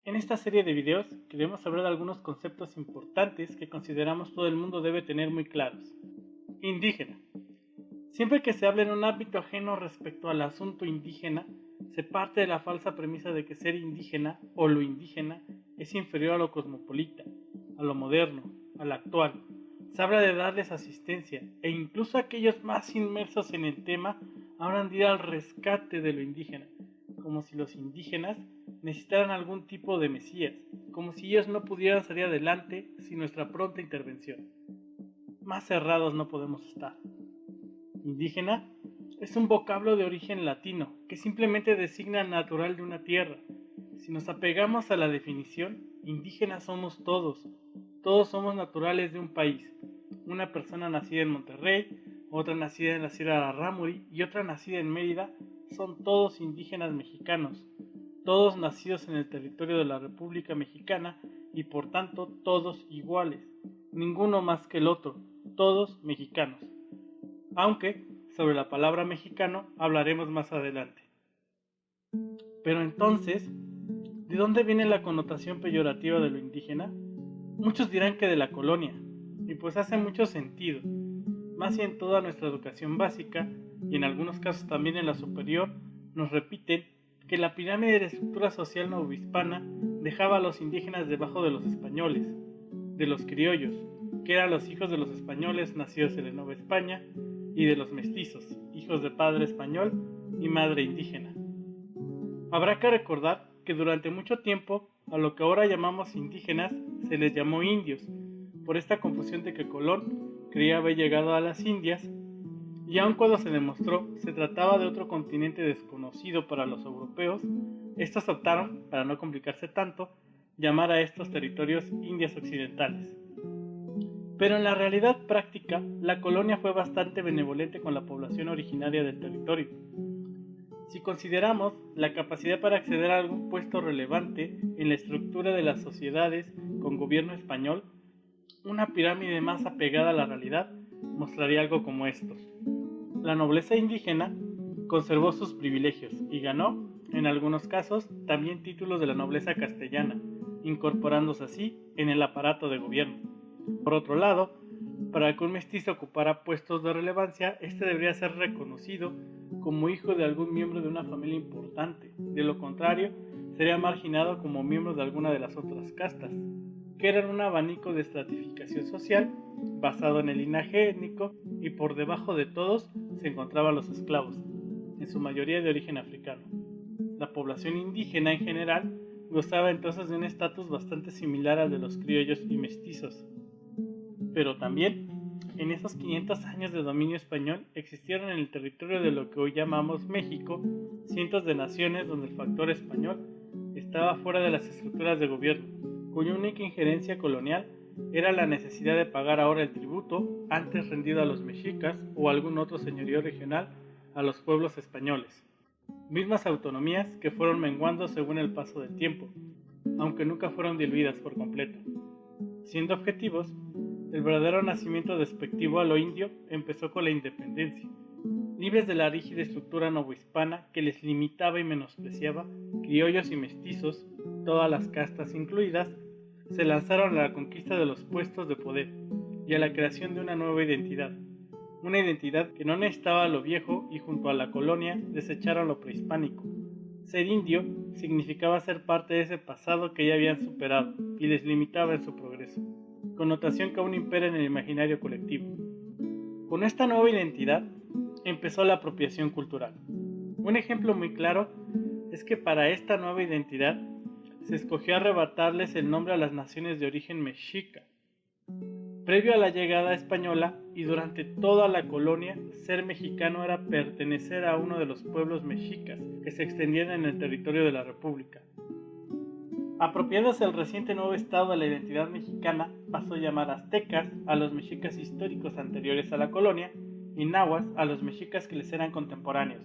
En esta serie de videos queremos hablar de algunos conceptos importantes que consideramos todo el mundo debe tener muy claros. Indígena. Siempre que se habla en un ámbito ajeno respecto al asunto indígena, se parte de la falsa premisa de que ser indígena o lo indígena es inferior a lo cosmopolita, a lo moderno, a lo actual. Se habla de darles asistencia e incluso aquellos más inmersos en el tema hablan de ir al rescate de lo indígena, como si los indígenas necesitaran algún tipo de mesías, como si ellos no pudieran salir adelante sin nuestra pronta intervención. Más cerrados no podemos estar. Indígena es un vocablo de origen latino que simplemente designa natural de una tierra. Si nos apegamos a la definición, indígenas somos todos. Todos somos naturales de un país. Una persona nacida en Monterrey, otra nacida en la Sierra de Arrámuri y otra nacida en Mérida son todos indígenas mexicanos. Todos nacidos en el territorio de la República Mexicana y por tanto todos iguales. Ninguno más que el otro. Todos mexicanos. Aunque sobre la palabra mexicano hablaremos más adelante. Pero entonces, ¿de dónde viene la connotación peyorativa de lo indígena? Muchos dirán que de la colonia, y pues hace mucho sentido, más si en toda nuestra educación básica, y en algunos casos también en la superior, nos repiten que la pirámide de estructura social novohispana dejaba a los indígenas debajo de los españoles, de los criollos, que eran los hijos de los españoles nacidos en la Nueva España, y de los mestizos, hijos de padre español y madre indígena. Habrá que recordar que durante mucho tiempo a lo que ahora llamamos indígenas se les llamó indios, por esta confusión de que Colón creía haber llegado a las Indias, y aun cuando se demostró se trataba de otro continente desconocido para los europeos, estos optaron, para no complicarse tanto, llamar a estos territorios Indias Occidentales. Pero en la realidad práctica, la colonia fue bastante benevolente con la población originaria del territorio. Si consideramos la capacidad para acceder a algún puesto relevante en la estructura de las sociedades con gobierno español, una pirámide más apegada a la realidad mostraría algo como estos. La nobleza indígena conservó sus privilegios y ganó, en algunos casos, también títulos de la nobleza castellana, incorporándose así en el aparato de gobierno. Por otro lado, para que un mestizo ocupara puestos de relevancia, este debería ser reconocido como hijo de algún miembro de una familia importante. De lo contrario, sería marginado como miembro de alguna de las otras castas, que eran un abanico de estratificación social basado en el linaje étnico, y por debajo de todos se encontraban los esclavos, en su mayoría de origen africano. La población indígena en general gozaba entonces de un estatus bastante similar al de los criollos y mestizos. Pero también, en esos 500 años de dominio español, existieron en el territorio de lo que hoy llamamos México cientos de naciones donde el factor español estaba fuera de las estructuras de gobierno, cuya única injerencia colonial era la necesidad de pagar ahora el tributo antes rendido a los mexicas o algún otro señorío regional a los pueblos españoles. Mismas autonomías que fueron menguando según el paso del tiempo, aunque nunca fueron diluidas por completo. Siendo objetivos, el verdadero nacimiento despectivo a lo indio empezó con la independencia. Libres de la rígida estructura novohispana que les limitaba y menospreciaba, criollos y mestizos, todas las castas incluidas, se lanzaron a la conquista de los puestos de poder y a la creación de una nueva identidad. Una identidad que no necesitaba lo viejo y junto a la colonia desecharon lo prehispánico. Ser indio significaba ser parte de ese pasado que ya habían superado y les limitaba en su progreso, connotación que aún impera en el imaginario colectivo. Con esta nueva identidad empezó la apropiación cultural. Un ejemplo muy claro es que para esta nueva identidad se escogió arrebatarles el nombre a las naciones de origen mexica. Previo a la llegada española y durante toda la colonia, ser mexicano era pertenecer a uno de los pueblos mexicas que se extendían en el territorio de la República. Apropiándose el reciente nuevo estado de la identidad mexicana, pasó a llamar aztecas a los mexicas históricos anteriores a la colonia y nahuas a los mexicas que les eran contemporáneos.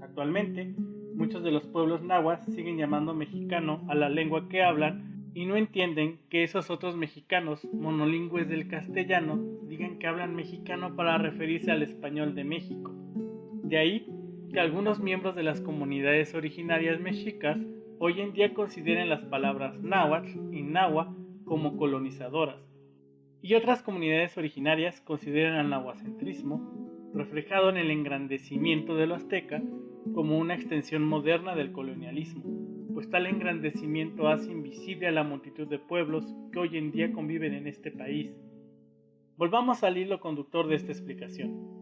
Actualmente, muchos de los pueblos nahuas siguen llamando mexicano a la lengua que hablan y no entienden que esos otros mexicanos monolingües del castellano digan que hablan mexicano para referirse al español de México. De ahí que algunos miembros de las comunidades originarias mexicas hoy en día consideran las palabras náhuatl y náhuatl como colonizadoras, y otras comunidades originarias consideran al nahuacentrismo, reflejado en el engrandecimiento de lo azteca, como una extensión moderna del colonialismo, pues tal engrandecimiento hace invisible a la multitud de pueblos que hoy en día conviven en este país. Volvamos al hilo conductor de esta explicación.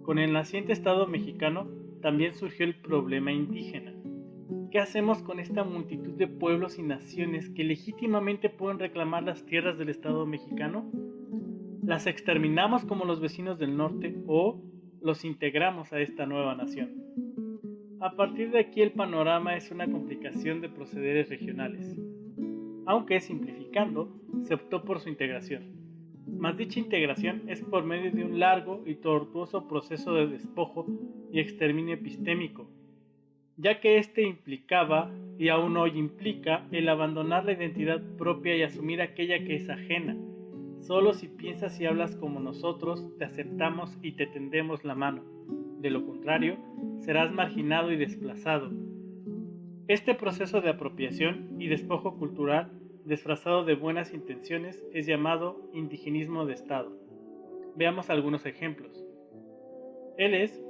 Con el naciente Estado mexicano también surgió el problema indígena. ¿Qué hacemos con esta multitud de pueblos y naciones que legítimamente pueden reclamar las tierras del Estado mexicano? ¿Las exterminamos como los vecinos del norte o los integramos a esta nueva nación? A partir de aquí el panorama es una complicación de procederes regionales, aunque simplificando, se optó por su integración. Mas dicha integración es por medio de un largo y tortuoso proceso de despojo y exterminio epistémico, ya que éste implicaba, y aún hoy implica, el abandonar la identidad propia y asumir aquella que es ajena. Solo si piensas y hablas como nosotros, te aceptamos y te tendemos la mano. De lo contrario, serás marginado y desplazado. Este proceso de apropiación y despojo cultural, disfrazado de buenas intenciones, es llamado indigenismo de Estado. Veamos algunos ejemplos. Él es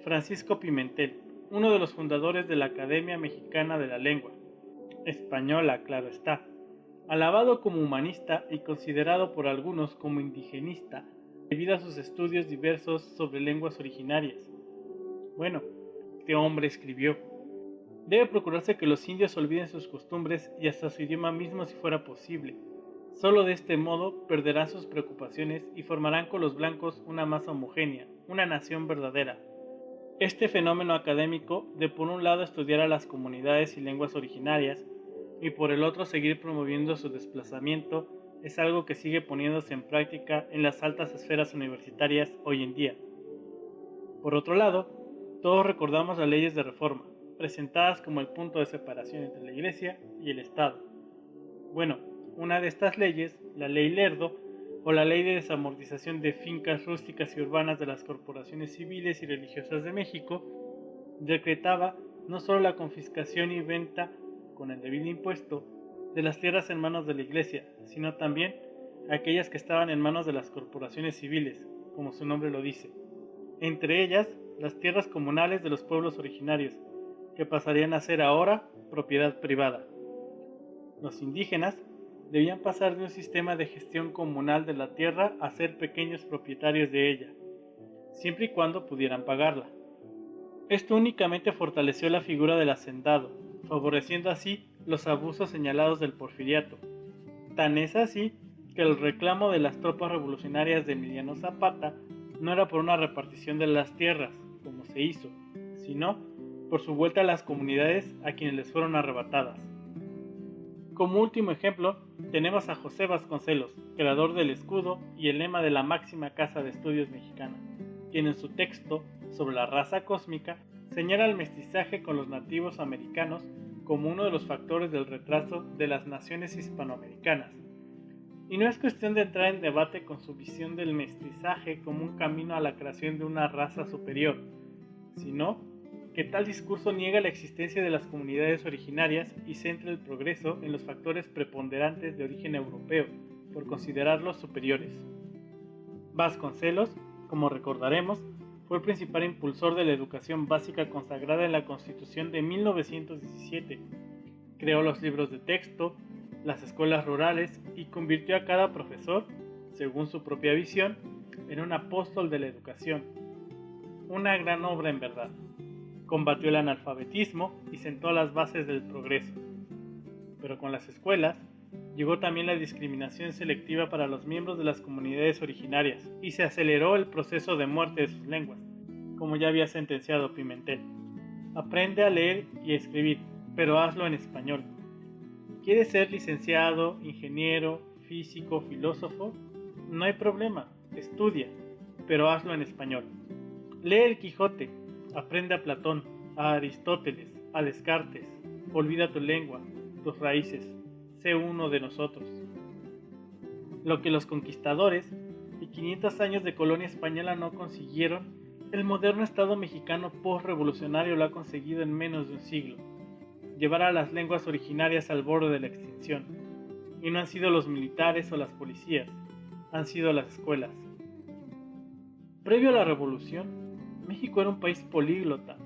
Francisco Pimentel, uno de los fundadores de la Academia Mexicana de la Lengua, española, claro está, alabado como humanista y considerado por algunos como indigenista debido a sus estudios diversos sobre lenguas originarias. Bueno, este hombre escribió: debe procurarse que los indios olviden sus costumbres y hasta su idioma mismo si fuera posible. Solo de este modo perderán sus preocupaciones y formarán con los blancos una masa homogénea, una nación verdadera. Este fenómeno académico de por un lado estudiar a las comunidades y lenguas originarias y por el otro seguir promoviendo su desplazamiento es algo que sigue poniéndose en práctica en las altas esferas universitarias hoy en día. Por otro lado, todos recordamos las leyes de reforma, presentadas como el punto de separación entre la Iglesia y el Estado. Bueno, una de estas leyes, la Ley Lerdo, o la Ley de Desamortización de Fincas Rústicas y Urbanas de las Corporaciones Civiles y Religiosas de México, decretaba no solo la confiscación y venta, con el debido impuesto, de las tierras en manos de la Iglesia, sino también aquellas que estaban en manos de las corporaciones civiles, como su nombre lo dice. Entre ellas, las tierras comunales de los pueblos originarios, que pasarían a ser ahora propiedad privada. Los indígenas debían pasar de un sistema de gestión comunal de la tierra a ser pequeños propietarios de ella, siempre y cuando pudieran pagarla. Esto únicamente fortaleció la figura del hacendado, favoreciendo así los abusos señalados del porfiriato. Tan es así que el reclamo de las tropas revolucionarias de Emiliano Zapata no era por una repartición de las tierras, como se hizo, sino por su vuelta a las comunidades a quienes les fueron arrebatadas. Como último ejemplo, tenemos a José Vasconcelos, creador del escudo y el lema de la máxima casa de estudios mexicana, quien en su texto sobre la raza cósmica señala el mestizaje con los nativos americanos como uno de los factores del retraso de las naciones hispanoamericanas. Y no es cuestión de entrar en debate con su visión del mestizaje como un camino a la creación de una raza superior, sino que tal discurso niega la existencia de las comunidades originarias y centra el progreso en los factores preponderantes de origen europeo, por considerarlos superiores. Vasconcelos, como recordaremos, fue el principal impulsor de la educación básica consagrada en la Constitución de 1917. Creó los libros de texto, las escuelas rurales y convirtió a cada profesor, según su propia visión, en un apóstol de la educación. Una gran obra en verdad. Combatió el analfabetismo y sentó las bases del progreso. Pero con las escuelas llegó también la discriminación selectiva para los miembros de las comunidades originarias y se aceleró el proceso de muerte de sus lenguas, como ya había sentenciado Pimentel. Aprende a leer y a escribir, pero hazlo en español. ¿Quieres ser licenciado, ingeniero, físico, filósofo? No hay problema, estudia, pero hazlo en español. Lee el Quijote, aprende a Platón, a Aristóteles, a Descartes, olvida tu lengua, tus raíces, sé uno de nosotros. Lo que los conquistadores y 500 años de colonia española no consiguieron, el moderno Estado mexicano post-revolucionario lo ha conseguido en menos de un siglo. llevar a las lenguas originarias al borde de la extinción. Y no han sido los militares o las policías, han sido las escuelas. Previo a la Revolución, México era un país políglota.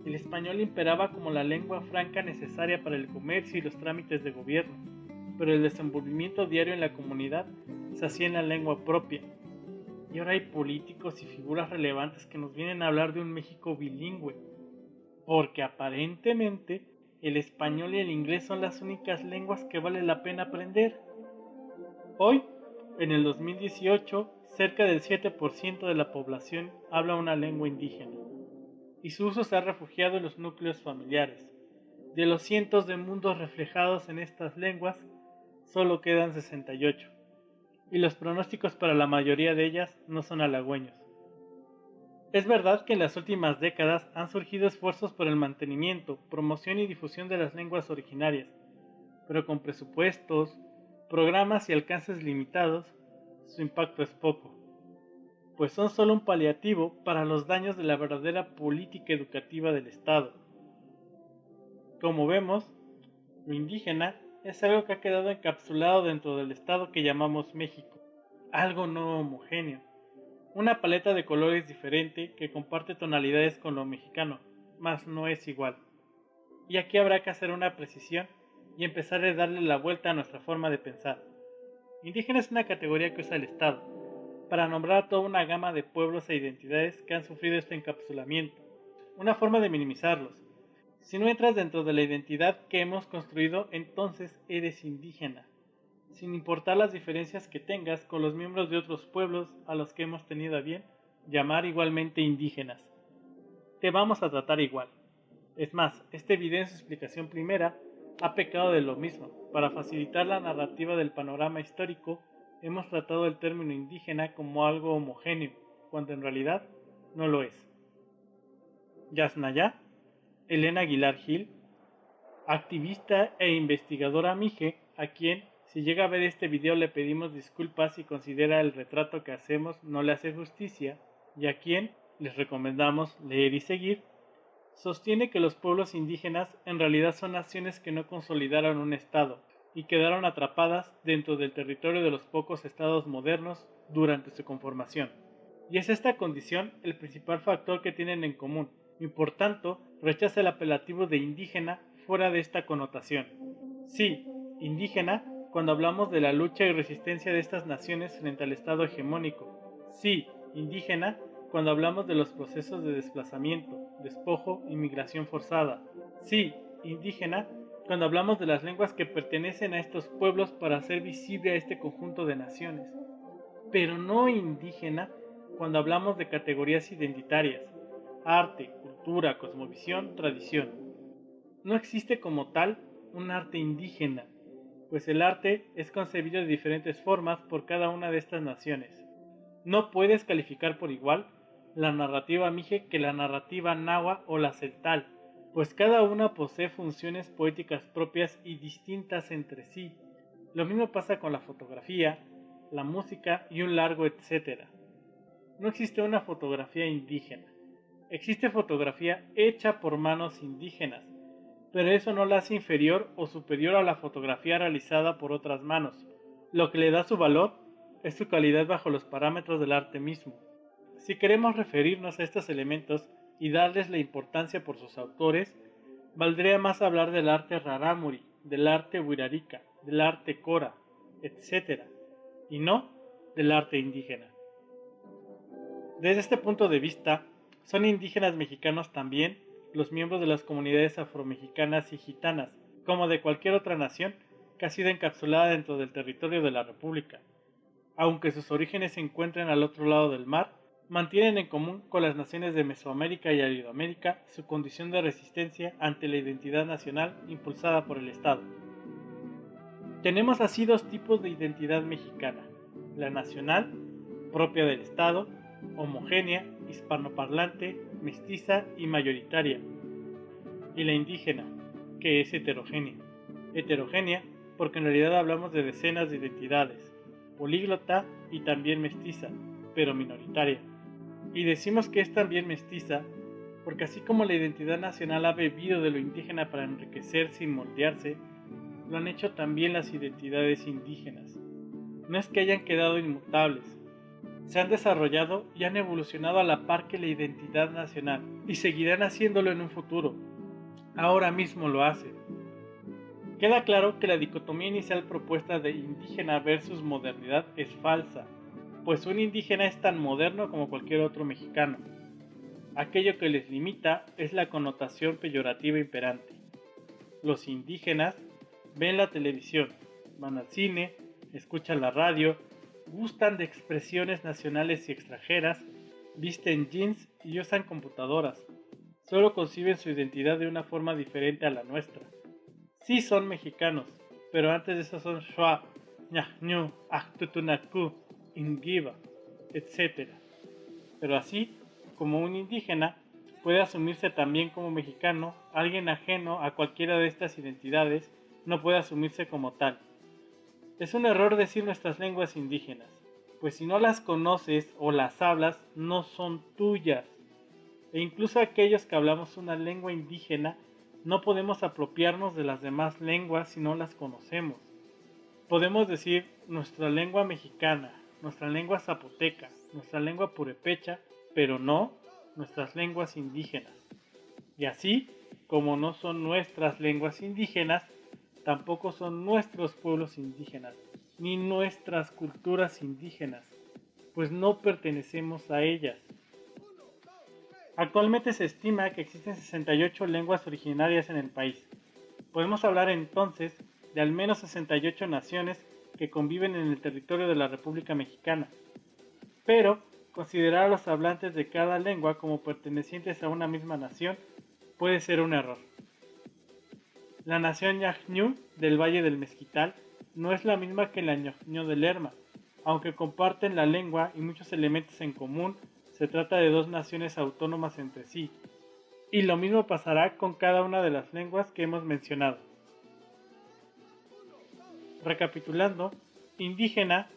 El español imperaba como la lengua franca necesaria para el comercio y los trámites de gobierno, pero el desenvolvimiento diario en la comunidad se hacía en la lengua propia. Y ahora hay políticos y figuras relevantes que nos vienen a hablar de un México bilingüe, porque aparentemente el español y el inglés son las únicas lenguas que vale la pena aprender. Hoy, en el 2018, cerca del 7% de la población habla una lengua indígena, y su uso se ha refugiado en los núcleos familiares. De los cientos de mundos reflejados en estas lenguas, solo quedan 68, y los pronósticos para la mayoría de ellas no son halagüeños. Es verdad que en las últimas décadas han surgido esfuerzos por el mantenimiento, promoción y difusión de las lenguas originarias, pero con presupuestos, programas y alcances limitados, su impacto es poco, pues son solo un paliativo para los daños de la verdadera política educativa del Estado. Como vemos, lo indígena es algo que ha quedado encapsulado dentro del Estado que llamamos México, algo no homogéneo, una paleta de colores diferente que comparte tonalidades con lo mexicano, mas no es igual. Y aquí habrá que hacer una precisión y empezar a darle la vuelta a nuestra forma de pensar. Indígena es una categoría que usa el Estado para nombrar a toda una gama de pueblos e identidades que han sufrido este encapsulamiento, una forma de minimizarlos. Si no entras dentro de la identidad que hemos construido, entonces eres indígena, sin importar las diferencias que tengas con los miembros de otros pueblos a los que hemos tenido a bien llamar igualmente indígenas. Te vamos a tratar igual. Es más, este video en su explicación primera ha pecado de lo mismo. Para facilitar la narrativa del panorama histórico, hemos tratado el término indígena como algo homogéneo, cuando en realidad no lo es. Yasnaya Elena Aguilar Gil, activista e investigadora mije, a quien, si llega a ver este video, le pedimos disculpas si considera el retrato que hacemos no le hace justicia, y a quien les recomendamos leer y seguir, sostiene que los pueblos indígenas en realidad son naciones que no consolidaron un estado y quedaron atrapadas dentro del territorio de los pocos estados modernos durante su conformación. Y es esta condición el principal factor que tienen en común, y por tanto rechaza el apelativo de indígena fuera de esta connotación. Sí, indígena cuando hablamos de la lucha y resistencia de estas naciones frente al estado hegemónico. Sí, indígena cuando hablamos de los procesos de desplazamiento, despojo y migración forzada. Sí, indígena cuando hablamos de las lenguas que pertenecen a estos pueblos para hacer visible a este conjunto de naciones. Pero no indígena cuando hablamos de categorías identitarias, arte, cultura, cosmovisión, tradición. No existe como tal un arte indígena, pues el arte es concebido de diferentes formas por cada una de estas naciones. No puedes calificar por igual la narrativa mije que la narrativa náhuatl o la celtal, pues cada una posee funciones poéticas propias y distintas entre sí. Lo mismo pasa con la fotografía, la música y un largo etcétera. No existe una fotografía indígena. Existe fotografía hecha por manos indígenas, pero eso no la hace inferior o superior a la fotografía realizada por otras manos. Lo que le da su valor es su calidad bajo los parámetros del arte mismo. Si queremos referirnos a estos elementos y darles la importancia por sus autores, valdría más hablar del arte rarámuri, del arte huirarica, del arte cora, etc., y no del arte indígena. Desde este punto de vista, son indígenas mexicanos también los miembros de las comunidades afromexicanas y gitanas, como de cualquier otra nación que ha sido encapsulada dentro del territorio de la República. Aunque sus orígenes se encuentren al otro lado del mar, mantienen en común con las naciones de Mesoamérica y Aridoamérica su condición de resistencia ante la identidad nacional impulsada por el Estado. Tenemos así dos tipos de identidad mexicana: la nacional, propia del Estado, homogénea, hispanoparlante, mestiza y mayoritaria, y la indígena, que es heterogénea. Heterogénea porque en realidad hablamos de decenas de identidades, políglota y también mestiza, pero minoritaria. Y decimos que es también mestiza porque así como la identidad nacional ha bebido de lo indígena para enriquecerse y moldearse, lo han hecho también las identidades indígenas. No es que hayan quedado inmutables, se han desarrollado y han evolucionado a la par que la identidad nacional, y seguirán haciéndolo en un futuro. Ahora mismo lo hacen. Queda claro que la dicotomía inicial propuesta de indígena versus modernidad es falsa, pues un indígena es tan moderno como cualquier otro mexicano. Aquello que les limita es la connotación peyorativa imperante. Los indígenas ven la televisión, van al cine, escuchan la radio, gustan de expresiones nacionales y extranjeras, visten jeans y usan computadoras. Solo conciben su identidad de una forma diferente a la nuestra. Sí son mexicanos, pero antes de eso son Shua, Ñañú, Actutunacu, Ingiba, etc. Pero así como un indígena puede asumirse también como mexicano, alguien ajeno a cualquiera de estas identidades no puede asumirse como tal. Es un error decir nuestras lenguas indígenas, pues si no las conoces o las hablas, no son tuyas. E incluso aquellos que hablamos una lengua indígena, no podemos apropiarnos de las demás lenguas si no las conocemos. Podemos decir nuestra lengua mexicana, nuestra lengua zapoteca, nuestra lengua purépecha, pero no nuestras lenguas indígenas. Y así, como no son nuestras lenguas indígenas, tampoco son nuestros pueblos indígenas, ni nuestras culturas indígenas, pues no pertenecemos a ellas. Actualmente se estima que existen 68 lenguas originarias en el país. Podemos hablar entonces de al menos 68 naciones que conviven en el territorio de la República Mexicana. Pero considerar a los hablantes de cada lengua como pertenecientes a una misma nación puede ser un error. La nación Ñañú del Valle del Mezquital no es la misma que la Ñañú de Lerma, aunque comparten la lengua y muchos elementos en común. Se trata de dos naciones autónomas entre sí, y lo mismo pasará con cada una de las lenguas que hemos mencionado. Recapitulando, indígena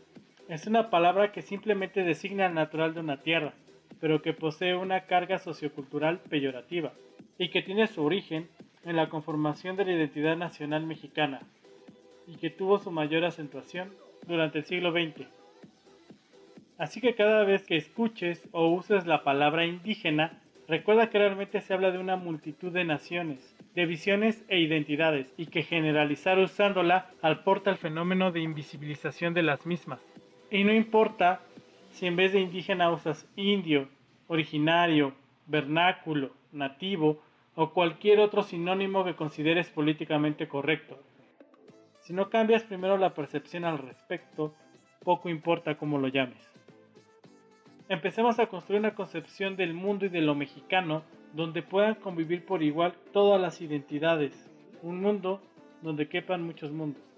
es una palabra que simplemente designa al natural de una tierra, pero que posee una carga sociocultural peyorativa, y que tiene su origen en la conformación de la identidad nacional mexicana, y que tuvo su mayor acentuación durante el siglo XX. Así que cada vez que escuches o uses la palabra indígena, recuerda que realmente se habla de una multitud de naciones, de visiones e identidades, y que generalizar usándola aporta el fenómeno de invisibilización de las mismas. Y no importa si en vez de indígena usas indio, originario, vernáculo, nativo o cualquier otro sinónimo que consideres políticamente correcto. Si no cambias primero la percepción al respecto, poco importa cómo lo llames. Empecemos a construir una concepción del mundo y de lo mexicano donde puedan convivir por igual todas las identidades. Un mundo donde quepan muchos mundos.